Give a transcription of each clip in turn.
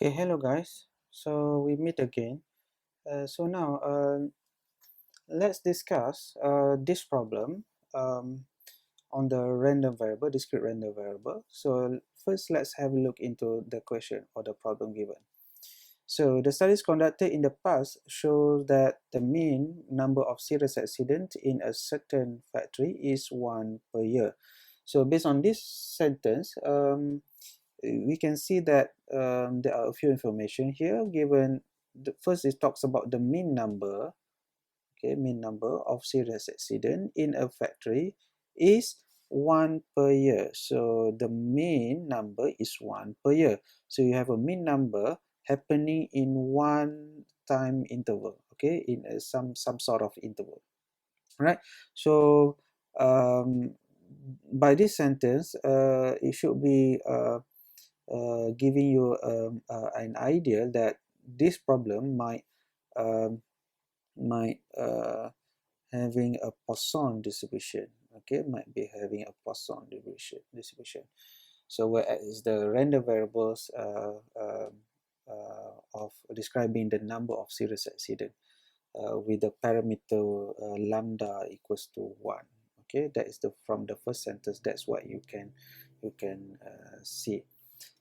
Okay, hello guys. So we meet again. So now let's discuss this problem on the random variable, discrete random variable. So first, let's have a look into the question or the problem given. So the studies conducted in the past show that the mean number of serious accidents in a certain factory is 1 per year. So based on this sentence, we can see that there are a few information here given. First, it talks about the mean number. Okay, mean number of serious accident in a factory is 1 per year. So the mean number is 1 per year. So you have a mean number happening in one time interval. Okay, in some sort of interval. Right. So by this sentence, it should be giving you an idea that this problem um, might having a Poisson distribution. Okay, might be having a Poisson distribution. So where is the random variables of describing the number of serious accident with the parameter lambda equals to 1. Okay, that is from the first sentence. That's what you can see.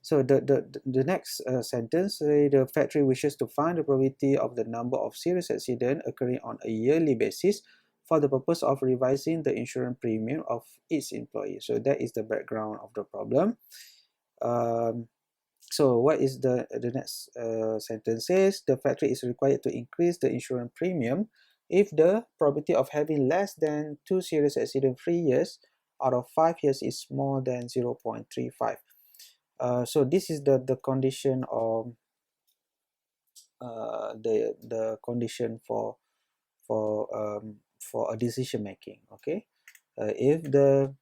So the next sentence, the factory wishes to find the probability of the number of serious accidents occurring on a yearly basis for the purpose of revising the insurance premium of its employees. So that is the background of the problem. So what is the next sentence says? The factory is required to increase the insurance premium if the probability of having less than 2 serious accident-free years out of 5 years is more than 0.35. So this is the condition of the condition for a decision making. Okay, if the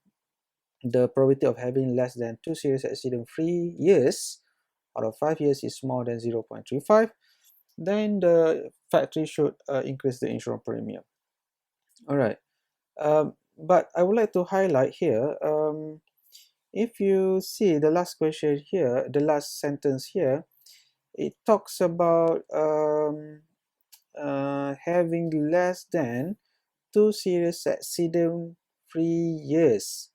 probability of having less than 2 serious accident-free years out of 5 years is more than 0.35, then the factory should increase the insurance premium. All right, but I would like to highlight here. If you see the last question here, the last sentence here, it talks about having less than 2 serious accident-free years.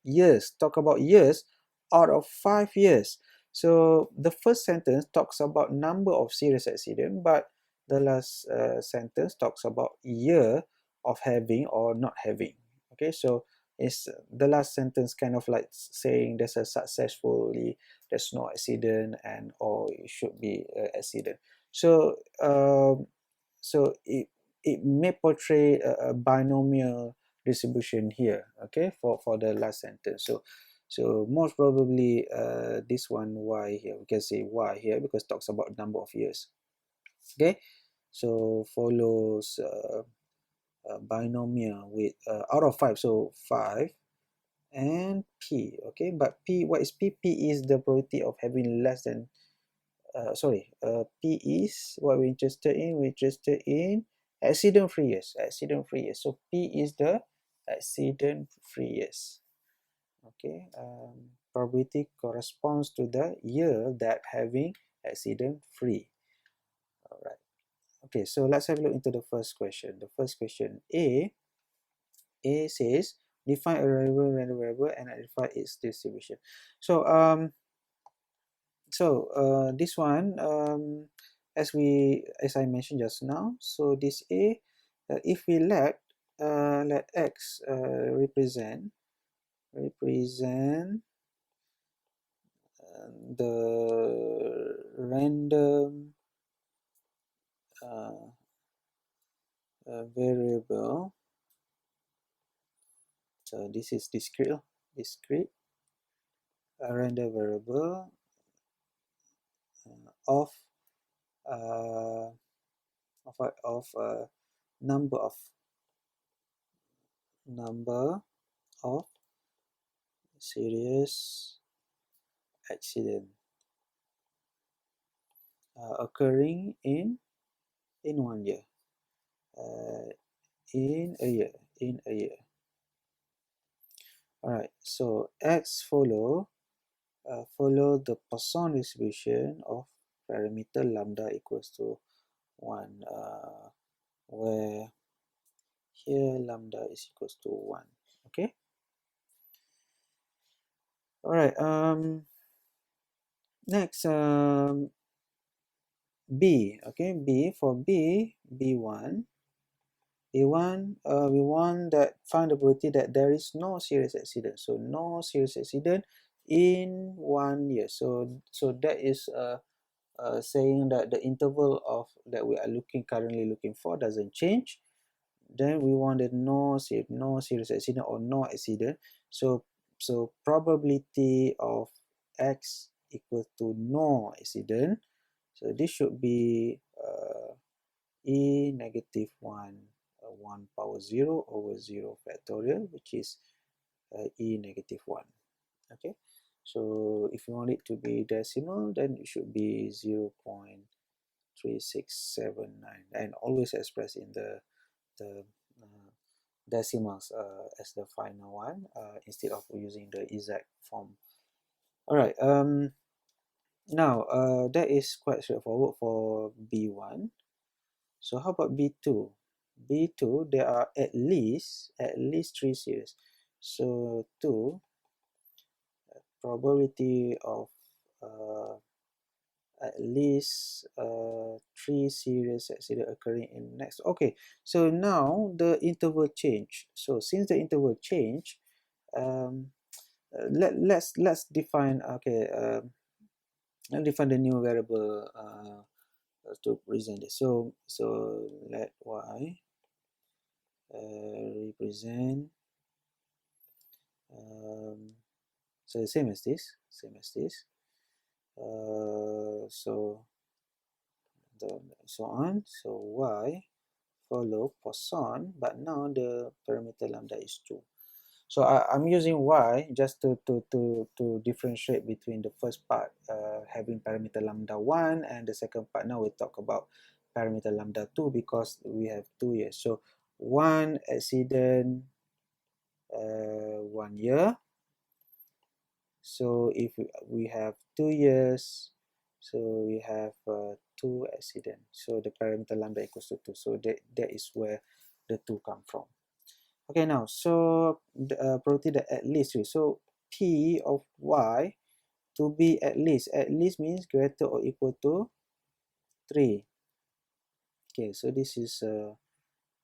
Talk about years out of 5 years. So the first sentence talks about number of serious accident, but the last sentence talks about year of having or not having. Okay, so it's the last sentence kind of like saying there's there's no accident, and or it should be accident. So so it may portray a binomial distribution here, okay, for the last sentence. So most probably this one y here, we can say y here because it talks about number of years. Okay, so follows binomial with out of 5, so 5 and p. Okay, but p, what is p? P is the probability of having less than P is what we're interested in. We're interested in accident-free years. Accident-free years. So P is the accident-free years. Okay. Probability corresponds to the year that having accident-free. All right. Okay. So let's have a look into the first question. The first question, A says define a random variable and identify its distribution. So this one, as I mentioned just now, so this A, if we let X represent the random variable. So this is discrete random variable of number of serious accident occurring in 1 year, in a year. All right, so X follow the Poisson distribution of parameter lambda equals to 1, where here lambda is equals to 1. Okay. All right. Next, B. Okay, B for B1. B1, we want that find the probability that there is no serious accident. So no serious accident in 1 year. So that is saying that the interval of that we are currently looking for doesn't change. Then we wanted no serious accident or no accident. So probability of X equal to no accident. So this should be E negative 1 1 power 0 over 0 factorial, which is E negative 1. Okay, so if you want it to be decimal, then it should be 0.3679, and always expressed in the decimals as the final one instead of using the exact form. All right, now that is quite straightforward for B1. So how about B2? B2, there are at least 3 series. So 2, probability of at least 3 series accident occurring in next. Okay, so now the interval change. So since the interval change, let's define. Okay, let's define the new variable to present this. So let y represent so the same as this, so on. So y follow Poisson, but now the parameter lambda is 2. So I'm using y just to differentiate between the first part having parameter lambda 1 and the second part. Now we talk about parameter lambda 2 because we have 2 years. So 1 accident 1 year. So if we have 2 years, so we have 2 accident. So the parameter lambda equals to 2. So that is where the 2 come from. Okay, now so the probability that at least 3. So P of y to be at least means greater or equal to 3. Okay, so this is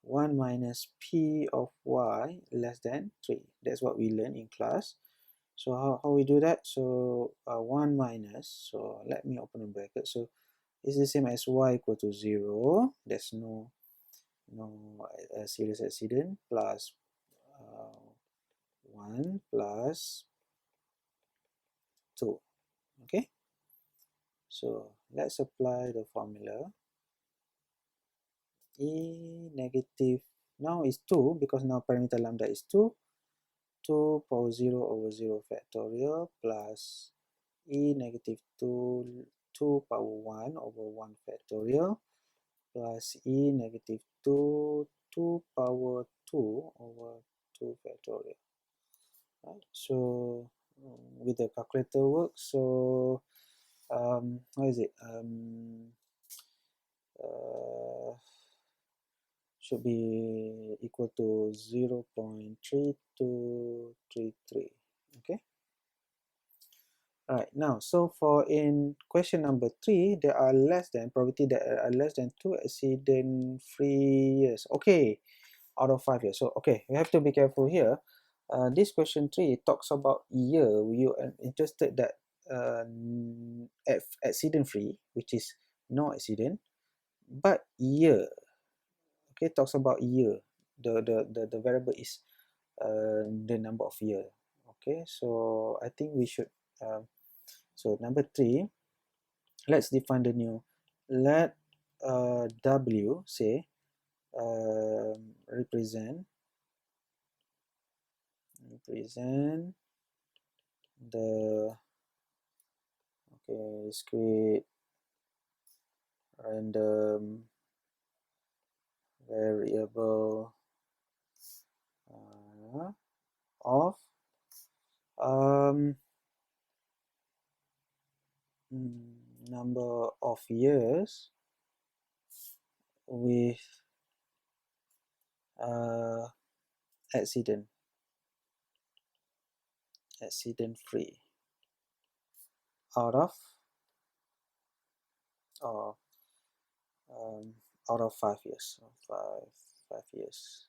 1 minus P of y less than 3. That's what we learned in class. So how we do that? So 1 minus, so let me open a bracket. So it's the same as y equal to 0. There's no serious accident, plus 1 plus 2. Okay, so let's apply the formula. E negative, now is 2 because now parameter lambda is 2. 2 power 0 over 0 factorial plus E negative 2 power 1 over 1 factorial plus E negative 2 power 2 over 2 factorial. Right, so with the calculator work, so what is it? Should be equal to 0.3233. Okay. Alright, now so for in question number 3, there are less than probability that are less than 2 accident-free years. Okay, out of 5 years. So okay, you have to be careful here. This question 3 talks about year. You are interested that accident-free, which is no accident, but year. Okay, talks about year. The variable is the number of year. Okay, so I think we should so number 3, let's define the new. Let W say represent the discrete random variable of number of years with accident free out of or out of 5 years. Five years.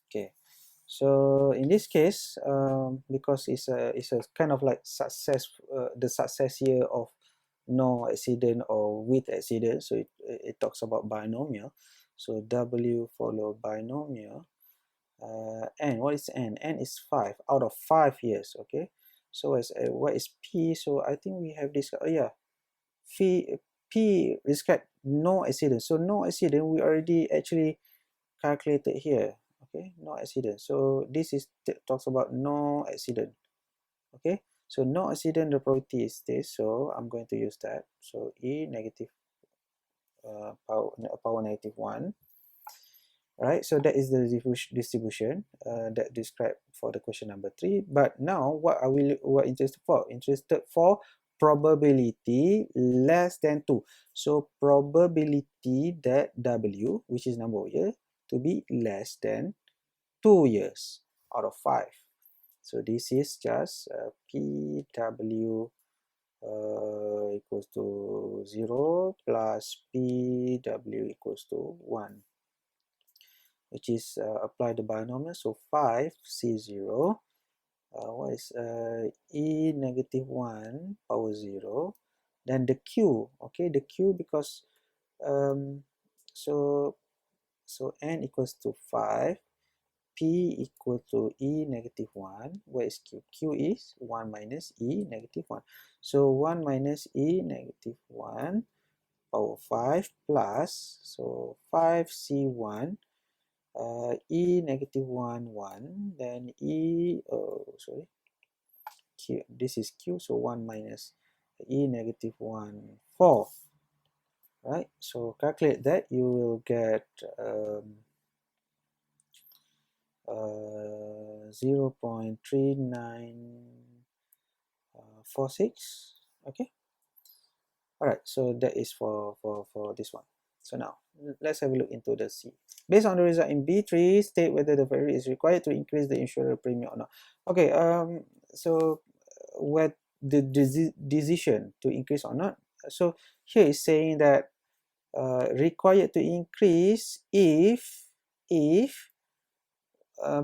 Okay, so in this case, because it's a kind of like success, the success here of no accident or with accident, so it talks about binomial. So W follow binomial. N, what is N? N is 5 out of 5 years. Okay, so as what is P? So I think we have this. Yeah, P describe no accident. So no accident we already actually calculated here. Okay, no accident. So this is talks about no accident. Okay, so no accident, the probability is this. So I'm going to use that. So E negative power negative 1. Right, so that is the distribution that described for the question number 3. But now what are we interested for? Interested for probability less than 2. So probability that W, which is number of years, to be less than 2 years out of 5. So this is just PW equals to 0 plus PW equals to 1. Which is apply the binomial. So 5 C0, what is E negative 1 power 0, then the Q, okay, the Q because so N equals to 5, P equal to E negative 1, where is Q? Q is 1 minus E negative 1. So 1 minus E negative 1 power 5 plus, so 5C1 E negative 1 1, then Q, this is Q, so 1 minus E negative 1 4, right? So calculate that, you will get 0.3946. Okay, all right, so that is for this one. So now let's have a look into the C. Based on the result in B3, state whether the variable is required to increase the insurer premium or not. Okay, so what the decision to increase or not. So here is saying that required to increase if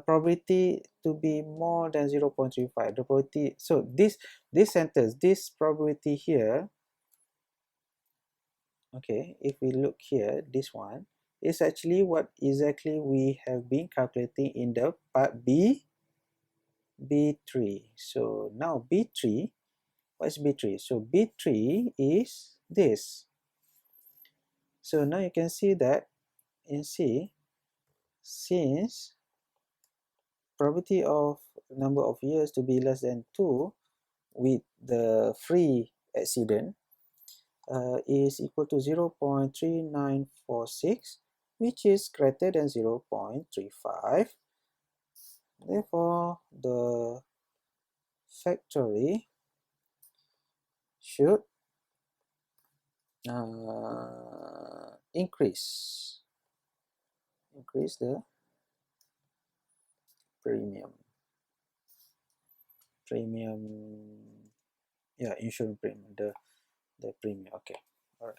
probability to be more than 0.35. The probability, so this sentence, this probability here, okay, if we look here, this one is actually what exactly we have been calculating in the part B3. So now B3, what is B3? So B3 is this. So now you can see that in C, since probability of number of years to be less than 2 with the free accident is equal to 0.3946, which is greater than 0.35. Therefore, the factory should increase the premium, yeah, insurance premium, the premium. Okay, all right.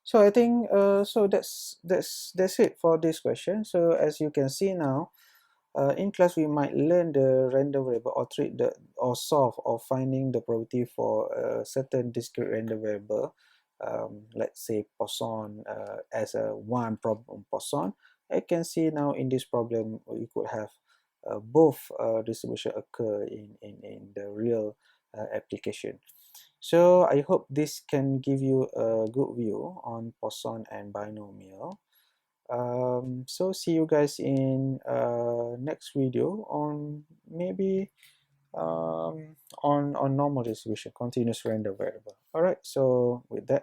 So I think so that's it for this question. So as you can see now, in class we might learn the random variable or treat the or solve or finding the probability for a certain discrete random variable, let's say Poisson, as a one problem Poisson. I can see now in this problem we could have both distribution occur in the real application. So I hope this can give you a good view on Poisson and binomial. So see you guys in next video on maybe on normal distribution, continuous random variable. All right, so with that